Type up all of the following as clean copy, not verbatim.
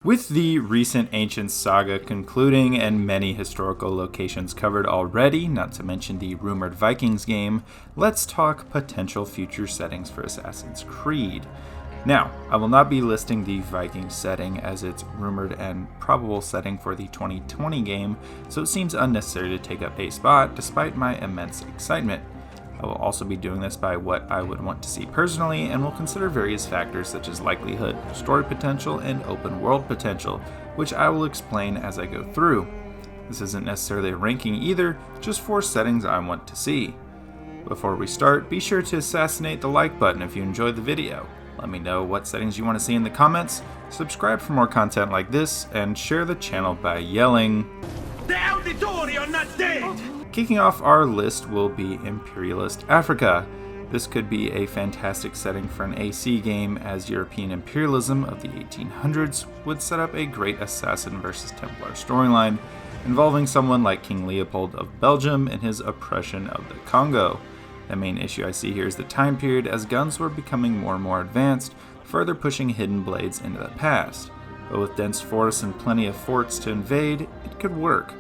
With the recent ancient saga concluding and many historical locations covered already, not to mention the rumored Vikings game, let's talk potential future settings for Assassin's Creed. Now, I will not be listing the Vikings setting as its rumored and probable setting for the 2020 game, so it seems unnecessary to take up a spot despite my immense excitement. I will also be doing this by what I would want to see personally, and will consider various factors such as likelihood, story potential, and open world potential, which I will explain as I go through. This isn't necessarily a ranking either, just 4 settings I want to see. Before we start, be sure to assassinate the like button if you enjoyed the video. Let me know what settings you want to see in the comments, subscribe for more content like this, and share the channel by yelling, "The Auditori are not dead!" Kicking off our list will be Imperialist Africa. This could be a fantastic setting for an AC game, as European imperialism of the 1800s would set up a great assassin versus Templar storyline, involving someone like King Leopold of Belgium and his oppression of the Congo. The main issue I see here is the time period, as guns were becoming more and more advanced, further pushing hidden blades into the past. But with dense forests and plenty of forts to invade, it could work.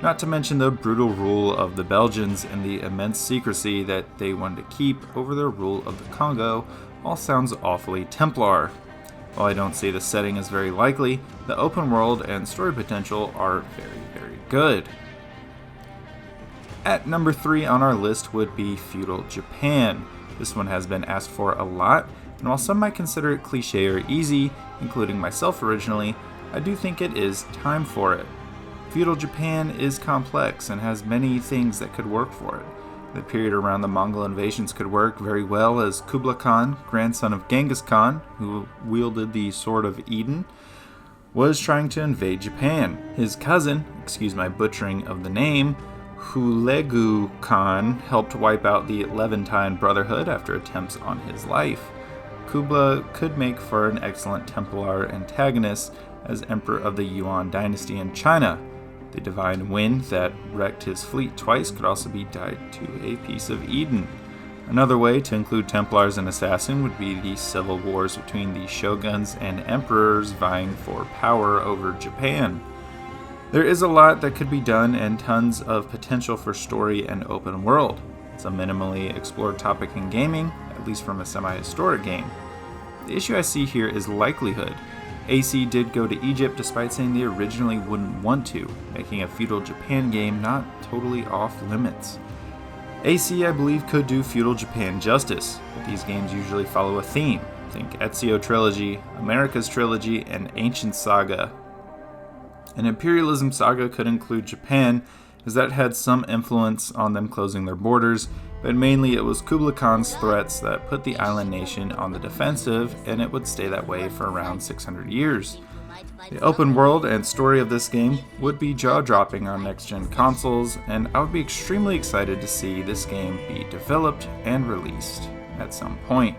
Not to mention the brutal rule of the Belgians and the immense secrecy that they wanted to keep over their rule of the Congo all sounds awfully Templar. While I don't see the setting as very likely, the open world and story potential are very good. At number 3 on our list would be Feudal Japan. This one has been asked for a lot, and while some might consider it cliche or easy, including myself originally, I do think it is time for it. Feudal Japan is complex and has many things that could work for it. The period around the Mongol invasions could work very well, as Kublai Khan, grandson of Genghis Khan, who wielded the Sword of Eden, was trying to invade Japan. His cousin, excuse my butchering of the name, Hulegu Khan, helped wipe out the Levantine Brotherhood after attempts on his life. Kublai could make for an excellent Templar antagonist as Emperor of the Yuan dynasty in China. The divine wind that wrecked his fleet twice could also be tied to a piece of Eden. Another way to include Templars and Assassin would be the civil wars between the shoguns and emperors vying for power over Japan. There is a lot that could be done and tons of potential for story and open world. It's a minimally explored topic in gaming, at least from a semi-historic game. The issue I see here is likelihood. AC did go to Egypt despite saying they originally wouldn't want to, making a Feudal Japan game not totally off limits. AC, I believe, could do Feudal Japan justice, but these games usually follow a theme. Think Ezio Trilogy, America's Trilogy, and Ancient Saga. An Imperialism Saga could include Japan, as that had some influence on them closing their borders, but mainly it was Kublai Khan's threats that put the island nation on the defensive, and it would stay that way for around 600 years. The open world and story of this game would be jaw-dropping on next-gen consoles, and I would be extremely excited to see this game be developed and released at some point.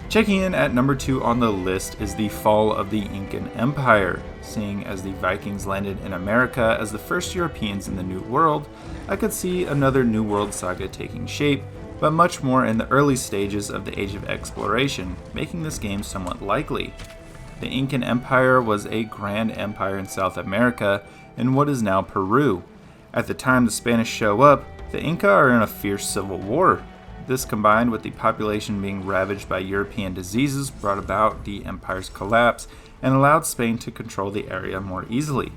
Checking in at number 2 on the list is the fall of the Incan Empire. Seeing as the Vikings landed in America as the first Europeans in the New World, I could see another New World saga taking shape, but much more in the early stages of the Age of Exploration, making this game somewhat likely. The Incan Empire was a grand empire in South America in what is now Peru. At the time the Spanish show up, the Inca are in a fierce civil war. This, combined with the population being ravaged by European diseases, brought about the empire's collapse and allowed Spain to control the area more easily.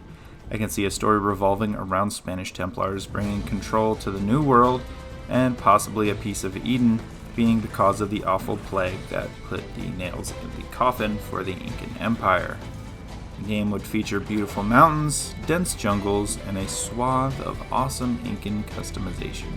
I can see a story revolving around Spanish Templars bringing control to the New World, and possibly a piece of Eden being the cause of the awful plague that put the nails in the coffin for the Incan Empire. The game would feature beautiful mountains, dense jungles, and a swath of awesome Incan customization.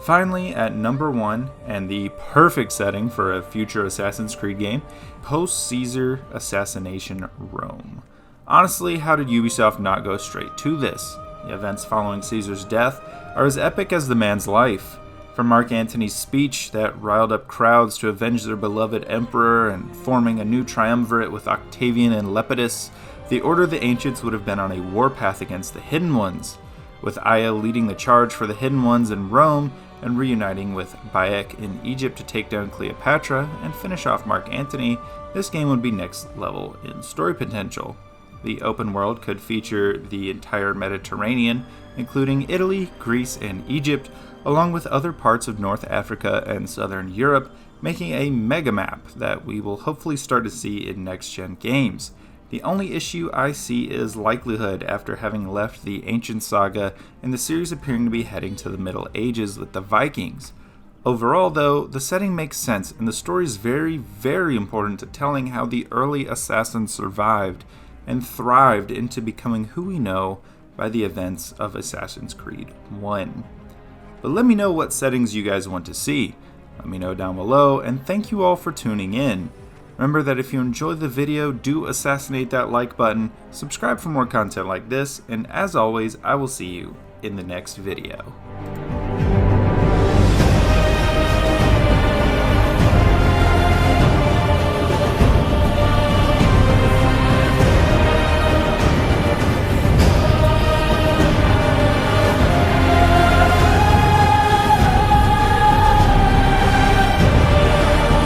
Finally, at number 1, and the perfect setting for a future Assassin's Creed game, post-Caesar assassination Rome. Honestly, how did Ubisoft not go straight to this? The events following Caesar's death are as epic as the man's life. From Mark Antony's speech that riled up crowds to avenge their beloved emperor and forming a new triumvirate with Octavian and Lepidus, the Order of the Ancients would have been on a warpath against the Hidden Ones, with Aya leading the charge for the Hidden Ones in Rome and reuniting with Bayek in Egypt to take down Cleopatra and finish off Mark Antony this game would be next level in story potential. The open world could feature the entire Mediterranean, including Italy, Greece, and Egypt, along with other parts of North Africa and Southern Europe, making a mega map that we will hopefully start to see in next-gen games. The only issue I see is likelihood after having left the ancient saga and the series appearing to be heading to the Middle Ages with the Vikings. Overall, though, the setting makes sense and the story is very, very important to telling how the early assassins survived and thrived into becoming who we know by the events of Assassin's Creed 1. But let me know what settings you guys want to see. Let me know down below, and thank you all for tuning in. Remember that if you enjoyed the video, do assassinate that like button, subscribe for more content like this, and as always, I will see you in the next video.